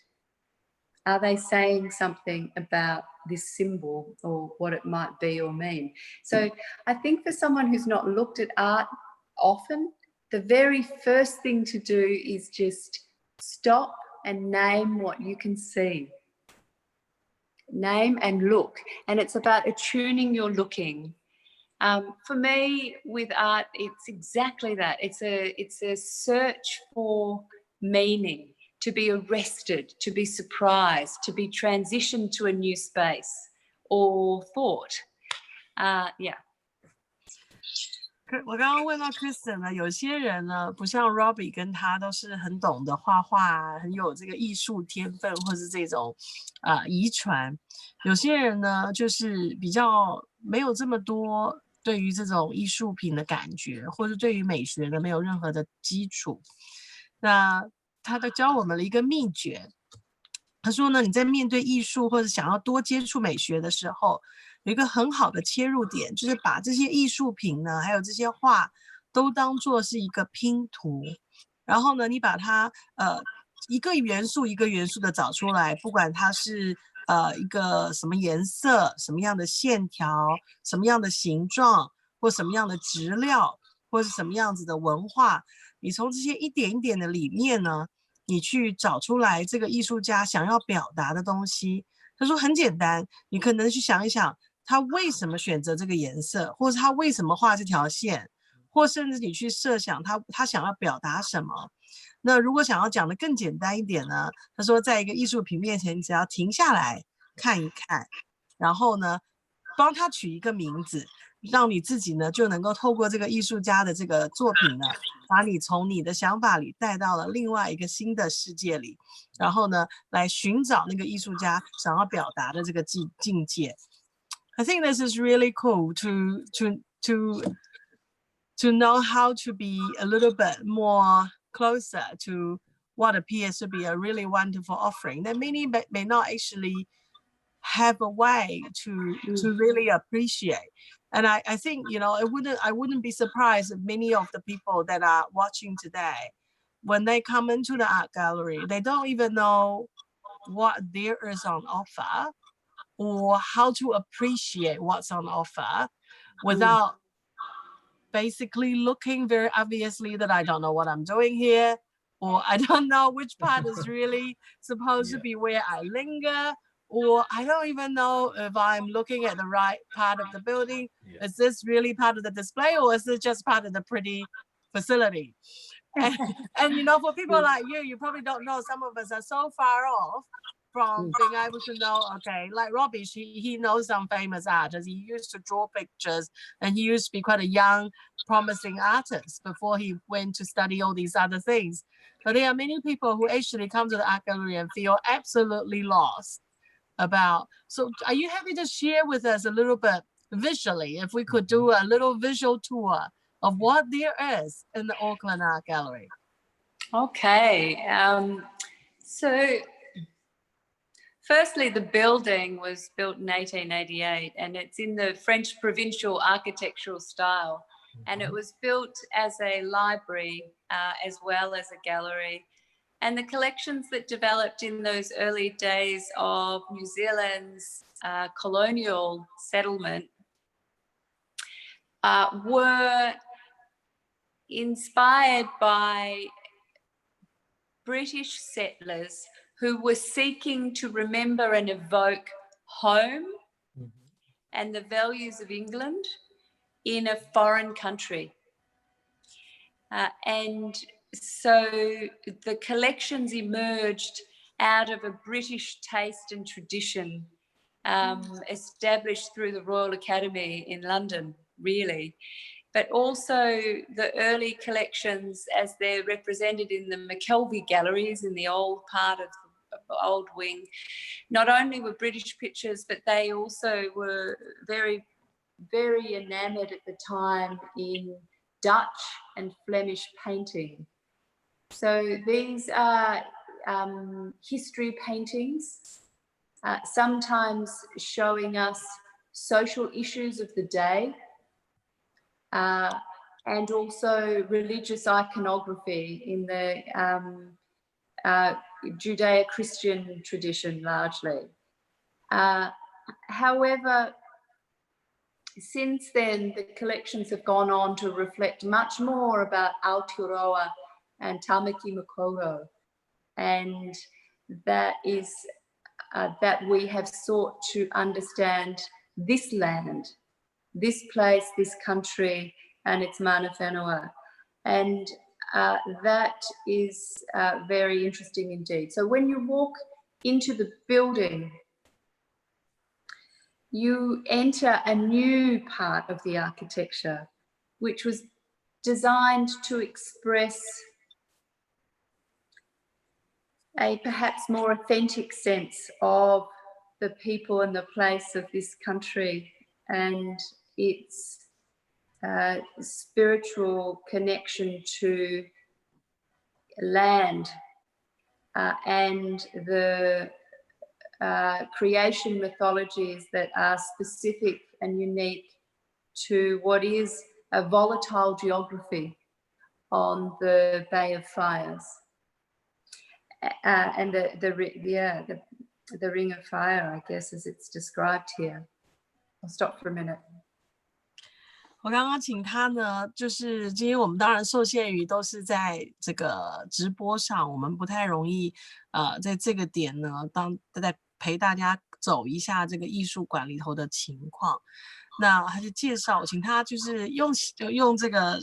Are they saying something about this symbol or what it might be or mean? So I think for someone who's not looked at art often, the very first thing to do is just stop and name what you can see. Name and look. And it's about attuning your looking. For me, with art, it's exactly that. It's a search for meaning, to be arrested, to be surprised, to be transitioned to a new space or thought. Yeah. 我刚刚问到 Kirsten 呢，有些人呢不像 Robbie 跟他都是很懂得画画，很有这个艺术天分或是这种遗传。有些人呢就是比较没有这么多对于这种艺术品的感觉，或者对于美学呢没有任何的基础。那他都教我们了一个秘诀。他说呢，你在面对艺术或者想要多接触美学的时候，有一个很好的切入点，就是把这些艺术品呢，还有这些画，都当作是一个拼图。然后呢，你把它一个元素一个元素的找出来，不管它是一个什么颜色、什么样的线条、什么样的形状，或什么样的质料，或是什么样子的文化，你从这些一点一点的里面呢，你去找出来这个艺术家想要表达的东西。他说很简单，你可能去想一想，他为什么选择这个颜色，或是他为什么画这条线，或甚至你去设想他想要表达什么。那如果想要讲的更简单一点呢，他说在一个艺术品面前，你只要停下来看一看，然后呢帮他取一个名字，让你自己呢就能够透过这个艺术家的这个作品呢，把你从你的想法里带到了另外一个新的世界里，然后呢来寻找那个艺术家想要表达的这个境界。I think this is really cool to know how to be a little bit more closer to what appears to be a really wonderful offering that many may not actually have a way to really appreciate. And I think, you know, I wouldn't be surprised if many of the people that are watching today, when they come into the art gallery, they don't even know what there is on offer or how to appreciate what's on offer without basically looking very obviously that I don't know what I'm doing here, or I don't know which part is really supposed to be where I linger, or I don't even know if I'm looking at the right part of the building. Is this really part of the display, or is it just part of the pretty facility? And you know, for people like you probably don't know, some of us are so far off from being able to know, okay, like Robbie, he knows some famous artists. He used to draw pictures, and he used to be quite a young, promising artist before he went to study all these other things. But there are many people who actually come to the art gallery and feel absolutely lost about. So are you happy to share with us a little bit visually, if we could do a little visual tour of what there is in the Auckland Art Gallery? Okay. So firstly, the building was built in 1888, and it's in the French provincial architectural style. And it was built as a library as well as a gallery. And the collections that developed in those early days of New Zealand's colonial settlement were inspired by British settlers who were seeking to remember and evoke home and the values of England in a foreign country. And so the collections emerged out of a British taste and tradition established through the Royal Academy in London. really. But also the early collections as they're represented in the McKelvey galleries in the old part of the old wing. Not only were British pictures, but they also were very, very enamoured at the time in Dutch and Flemish painting. So these are history paintings, sometimes showing us social issues of the day, and also religious iconography in the Judeo-Christian tradition largely. However, since then, the collections have gone on to reflect much more about Aotearoa and Tamaki Makaurau, and that is that we have sought to understand this land, this place, this country, and its mana whenua. And that is very interesting indeed. So when you walk into the building, you enter a new part of the architecture, which was designed to express a perhaps more authentic sense of the people and the place of this country and its spiritual connection to land and the creation mythologies that are specific and unique to what is a volatile geography on the Bay of Fires. And the Ring of Fire, I guess, as it's described here. I'll stop for a minute. 我刚刚请他呢，就是今天我们当然受限于都是在这个直播上，我们不太容易在这个点呢，在陪大家走一下这个艺术馆里头的情况。那他就介绍，我请他就是用这个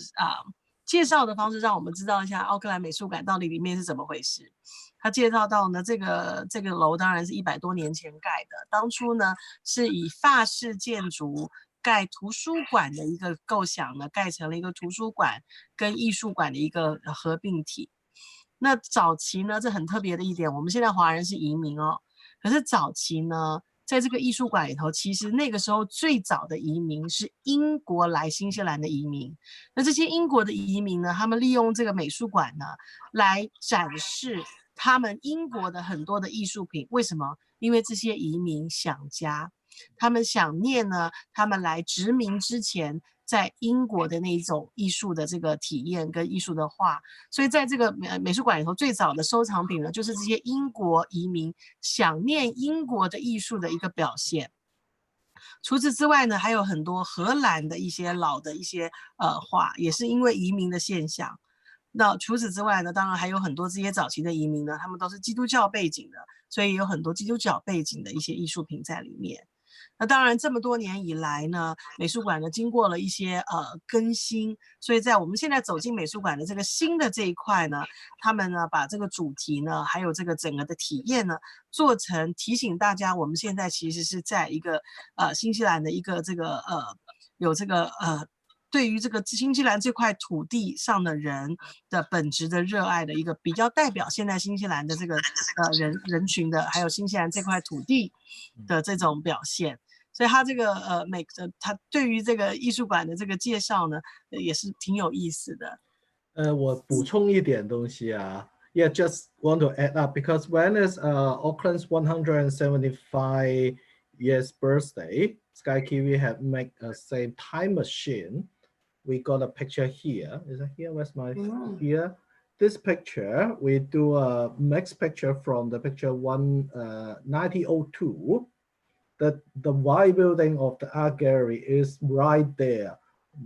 介绍的方式，让我们知道一下奥克兰美术馆到底里面是怎么回事。他介绍到呢，这个楼当然是100多年前盖的，当初呢是以法式建筑盖图书馆的一个构想呢，盖成了一个图书馆跟艺术馆的一个合并体。那早期呢，这很特别的一点，我们现在华人是移民哦，可是早期呢，在这个艺术馆里头，其实那个时候最早的移民是英国来新西兰的移民。那这些英国的移民呢，他们利用这个美术馆呢，来展示他们英国的很多的艺术品。为什么？因为这些移民想家，他们想念呢，他们来殖民之前在英国的那种艺术的这个体验跟艺术的画。所以在这个美术馆里头，最早的收藏品呢，就是这些英国移民想念英国的艺术的一个表现。除此之外呢，还有很多荷兰的一些老的一些画，也是因为移民的现象。那除此之外呢，当然还有很多这些早期的移民呢，他们都是基督教背景的，所以有很多基督教背景的一些艺术品在里面。那当然这么多年以来呢，美术馆呢经过了一些更新，所以在我们现在走进美术馆的这个新的这一块呢，他们呢把这个主题呢，还有这个整个的体验呢，做成提醒大家，我们现在其实是在一个新西兰的一个这个有这个对于这个新西兰这块土地上的人的本质的热爱的一个比较代表现在新西兰的这个人群的，还有新西兰这块土地的这种表现。所以他这个他对于这个艺术馆的这个介绍呢，也是挺有意思的。我补充一点东西啊。Yeah, just want to add up because when is Auckland's 175 years birthday, Sky Kiwi have made a same time machine. We got a picture here. Is it here? Where's my here? This picture, we do a mixed picture from the picture 1902. The Y building of the art gallery is right there.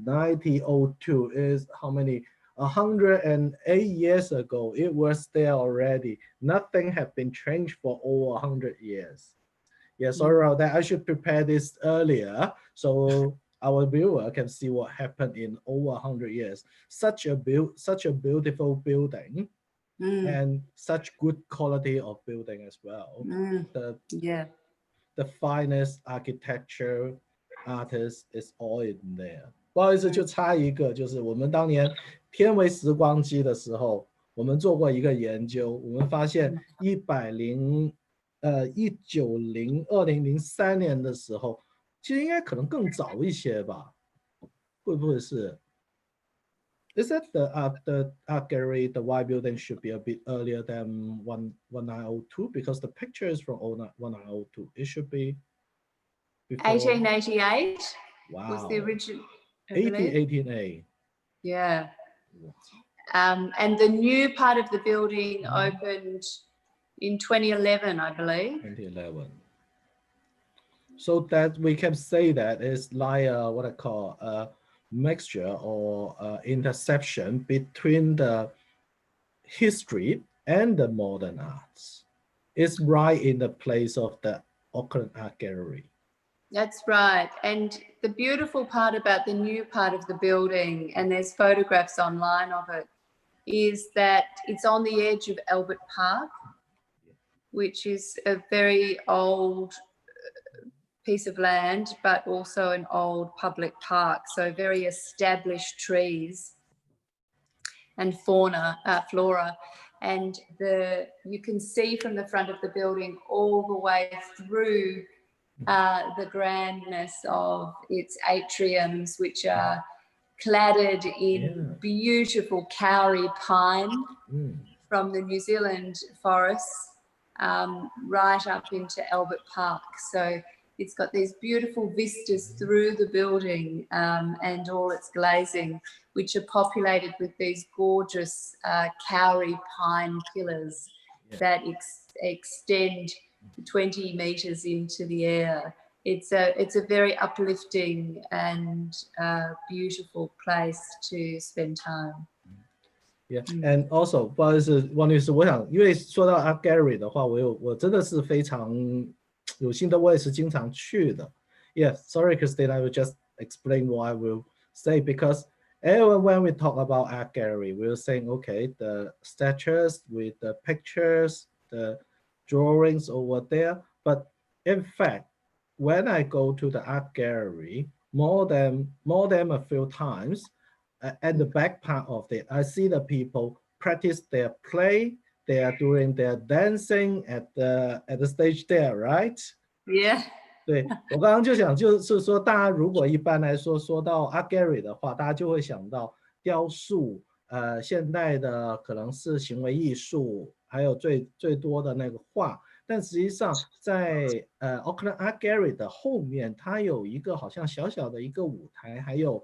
1902 is how many? 108 years ago. It was there already. Nothing had been changed for over 100 years. Yeah, sorry about that. I should prepare this earlier so our viewer can see what happened in over 100 years. Such a beautiful building and such good quality of building as well. The finest architecture artists is all in there。不好意思，就插一个，就是我们当年天维时光机的时候，我们做过一个研究，我们发现2003年的时候，其实应该可能更早一些吧，会不会是 ？Is that the art gallery, the white building should be a bit earlier than 1902 because the picture is from 1902. It should be before 1888 wow. was the original. 1888. Yeah. And the new part of the building opened in 2011, I believe. 2011. So that we can say that it's like what I call a mixture or interception between the history and the modern arts. It's right in the place of the Auckland Art Gallery. That's right. And the beautiful part about the new part of the building, and there's photographs online of it, is that it's on the edge of Albert Park, which is a very old piece of land, but also an old public park. So very established trees and flora. And you can see from the front of the building all the way through the grandness of its atriums, which are cladded in beautiful kauri pine from the New Zealand forests right up into Albert Park. So it's got these beautiful vistas through the building and all its glazing, which are populated with these gorgeous kauri pine pillars that extend 20 meters into the air. It's a very uplifting and beautiful place to spend time. Yeah, and also 不好意思，王律师，我想因为说到 Art Gallery 的话，我真的是非常有心的，我也是经常去的。Yeah, sorry, Christine, I will just explain what I will say because when we talk about Art Gallery, we're saying okay, the statues with the pictures, the drawings over there, but in fact, when I go to the art gallery more than a few times, at the back part of it, I see the people practice their play. They are doing their dancing at the stage there, right? Yeah. 对，我刚刚就想，就是说，大家如果一般来说说到 art gallery 的话，大家就会想到雕塑，现代的可能是行为艺术，还有最多的那个画。但实际上在Auckland Art Gallery 的后面，它有一个好像小小的一个舞台，还有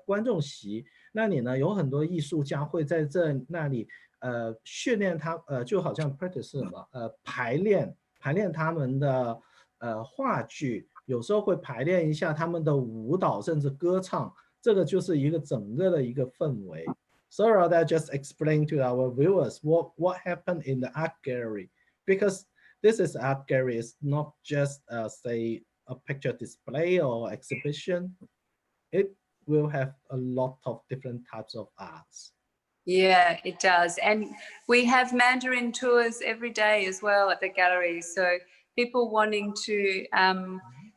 观众席。那里呢有很多艺术家会在那里训练他就好像 practice 什么排练他们的话剧，有时候会排练一下他们的舞蹈，甚至歌唱。这个就是一个整个的一个氛围。So that just explain to our viewers what happened in the art gallery, because this is art gallery. It's not just say a picture display or exhibition. It will have a lot of different types of arts. Yeah, it does. And we have Mandarin tours every day as well at the gallery. So people wanting to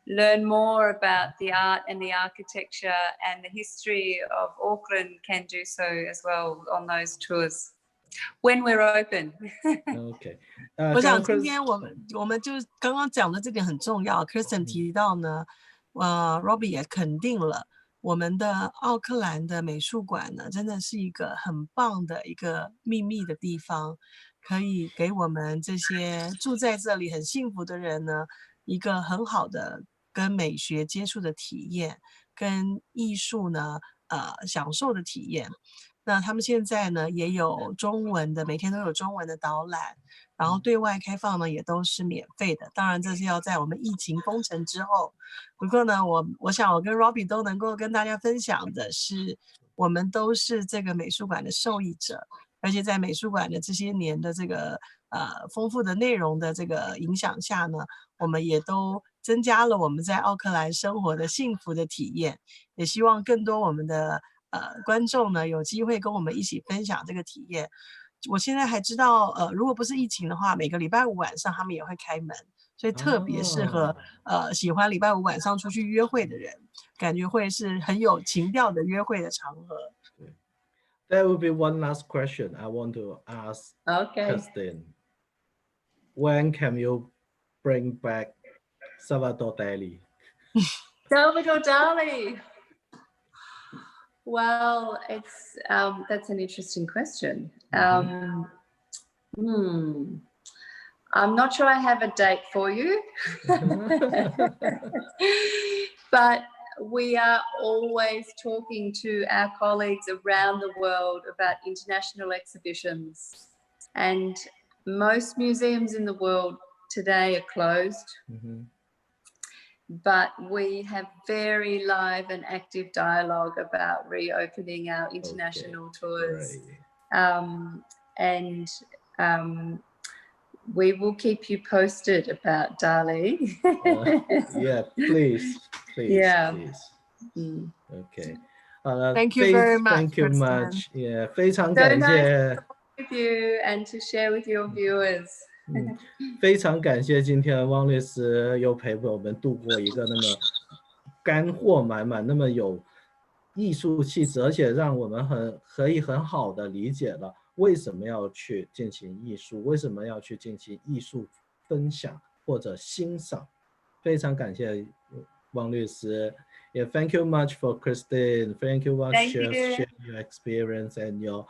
learn more about the art and the architecture and the history of Auckland can do so as well on those tours when we're open. Okay. 我想今天我们就刚刚讲的这点很重要。Kirsten 提到呢，Robbie 也肯定了我们的奥克兰的美术馆呢，真的是一个很棒的一个秘密的地方，可以给我们这些住在这里很幸福的人呢，一个很好的跟美学接触的体验，跟艺术呢享受的体验。那他们现在呢也有中文的，每天都有中文的导览，然后对外开放呢也都是免费的。当然这是要在我们疫情封城之后。不过呢我想我跟 Robbie 都能够跟大家分享的是，我们都是这个美术馆的受益者，而且在美术馆的这些年的这个丰富的内容的这个影响下呢，我们也都增加了我们在奥克兰生活的幸福的体验，也希望更多我们的观众呢有机会跟我们一起分享这个体验。我现在还知道如果不是疫情的话，每个礼拜五晚上他们也会开门，所以特别适合喜欢礼拜五晚上出去约会的人，感觉会是很有情调的约会的场合。There will be one last question I want to ask Kirsten. When can you bring back Salvador Dali? Salvador Dali. Well, it's that's an interesting question. I'm not sure I have a date for you, but we are always talking to our colleagues around the world about international exhibitions, and most museums in the world today are closed. But we have very live and active dialogue about reopening our international tours. And we will keep you posted about Dali. Yeah, please. Yeah. Okay. Thank you very much. Thank you Kirsten. much. Yeah, 非常 So 感 nice 谢 to talk with you and to share with your viewers. 非常感谢今天汪律师又陪我们度过一个那么干货满满、那么有艺术气质，而且让我们可以很好的理解了为什么要去进行艺术，为什么要去进行艺术分享或者欣赏。非常感谢汪律师。Yeah, thank you much for Kirsten. Thank you for sharing your experience and your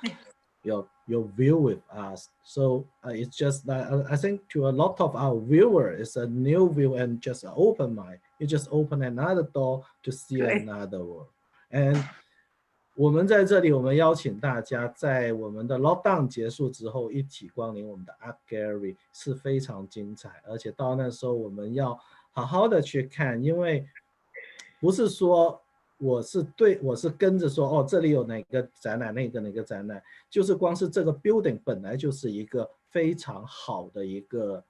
view with us. So it's just that I think to a lot of our viewers, it's a new view and just an open mind. You just open another door to see another world. And 我们在这里，我们邀请大家在我们的 lockdown 结束之后，一起光临我们的 Art Gallery 是非常精彩，而且到那时候我们要好好的去看，因为不是说我是跟着说哦，这里有哪个展览，哪个展览，就是光是这个 building 本来就是一个非常好的一个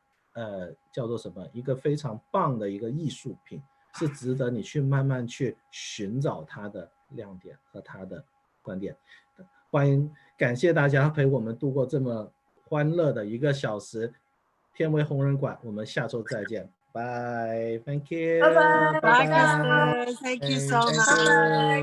叫做什么，一个非常棒的一个艺术品，是值得你去慢慢去寻找它的亮点和它的观点。感谢大家陪我们度过这么欢乐的1个小时。天维红人馆，我们下周再见。Bye. Thank you. Bye-bye. Bye, Kirsten. Thank you so much.